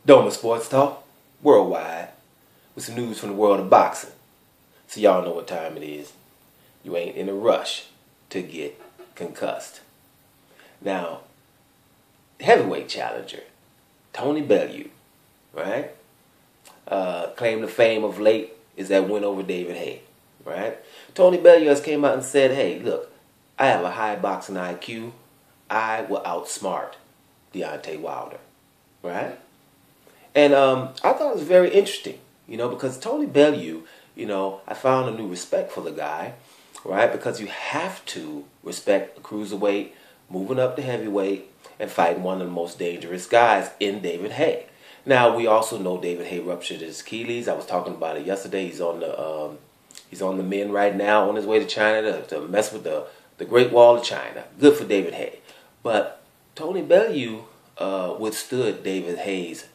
Doma Sports Talk, worldwide, with some news from the world of boxing. So y'all know what time it is. You ain't in a rush to get concussed. Now, heavyweight challenger, Tony Bellew, right? Claim to fame of late is that win over David Haye, right? Tony Bellew has came out and said, hey, look, I have a high boxing IQ. I will outsmart Deontay Wilder, right? And I thought it was very interesting, because Tony Bellew, I found a new respect for the guy, right? Because you have to respect the cruiserweight, moving up to heavyweight, and fighting one of the most dangerous guys in David Haye. Now, we also know David Haye ruptured his Achilles. I was talking about it yesterday. He's on the mend right now, on his way to China to mess with the Great Wall of China. Good for David Haye. But Tony Bellew withstood David Haye's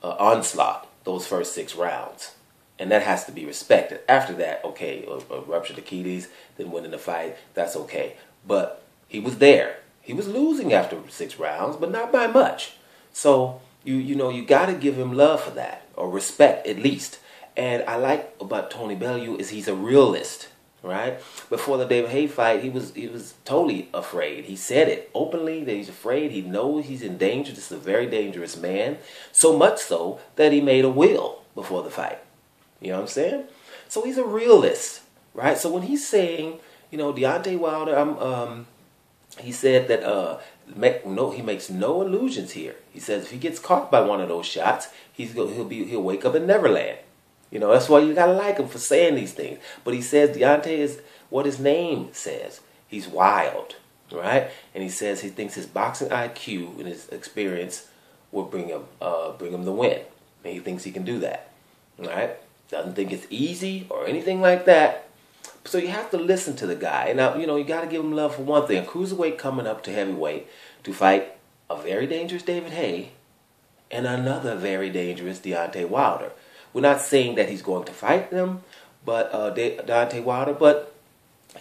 onslaught those first 6 rounds. And that has to be respected. After that, okay, ruptured Achilles, then winning the fight, that's okay. But he was there. He was losing after 6 rounds, but not by much. So, you got to give him love for that, or respect at least. And I like about Tony Bellew is he's a realist, right? Before the David Haye fight, he was totally afraid. He said it openly that he's afraid. He knows he's in danger. This is a very dangerous man. So much so that he made a will before the fight. You know what I'm saying? So he's a realist, right? So when he's saying, Deontay Wilder, he said that he makes no illusions here. He says if he gets caught by one of those shots, he'll wake up in Neverland. That's why you gotta like him for saying these things. But he says Deontay is what his name says. He's wild, right? And he says he thinks his boxing IQ and his experience will bring him the win. And he thinks he can do that, right? Doesn't think it's easy or anything like that. So you have to listen to the guy. Now, you got to give him love for one thing. A cruiserweight coming up to heavyweight to fight a very dangerous David Haye and another very dangerous Deontay Wilder. We're not saying that he's going to fight them, but Deontay Wilder, but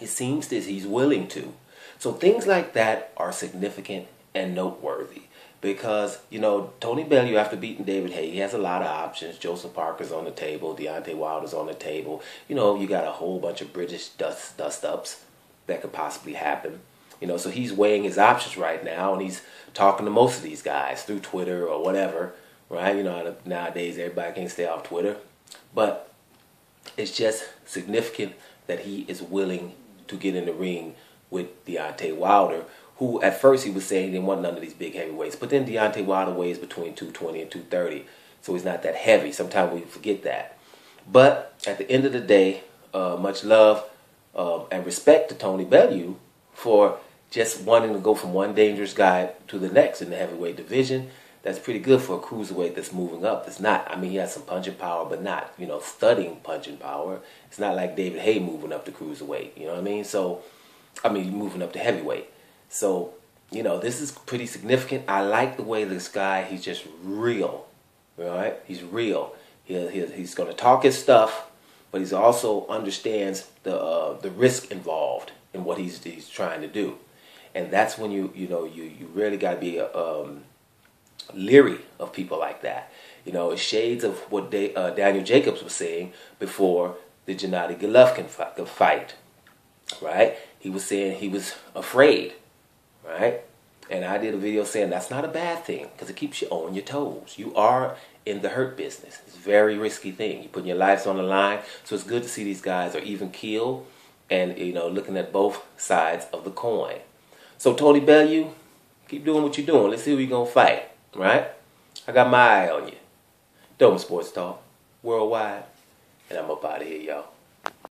it seems that he's willing to. So things like that are significant and noteworthy. Because, Tony Bellew, after beating David Haye, he has a lot of options. Joseph Parker's on the table. Deontay Wilder's on the table. You got a whole bunch of British dust-ups that could possibly happen. So he's weighing his options right now, and he's talking to most of these guys through Twitter or whatever, right? Nowadays everybody can't stay off Twitter. But it's just significant that he is willing to get in the ring with Deontay Wilder, who at first he was saying he didn't want none of these big heavyweights. But then Deontay Wilder weighs between 220 and 230. So he's not that heavy. Sometimes we forget that. But at the end of the day, much love and respect to Tony Bellew for just wanting to go from one dangerous guy to the next in the heavyweight division. That's pretty good for a cruiserweight that's moving up. It's not, he has some punching power, but not, studying punching power. It's not like David Haye moving up to cruiserweight. You know what I mean? So, moving up to heavyweight. So, this is pretty significant. I like the way this guy, he's just real, right? He's real. He's going to talk his stuff, but he also understands the risk involved in what he's trying to do. And that's when you really got to be leery of people like that. It's shades of what Daniel Jacobs was saying before the Gennady Golovkin fight, right? He was saying he was afraid. Right? And I did a video saying that's not a bad thing because it keeps you on your toes. You are in the hurt business. It's a very risky thing. You're putting your lives on the line. So it's good to see these guys are even keeled and, looking at both sides of the coin. So Tony Bellew, keep doing what you're doing. Let's see who you're going to fight. Right? I got my eye on you. Doma Sports Talk, worldwide. And I'm up out of here, y'all.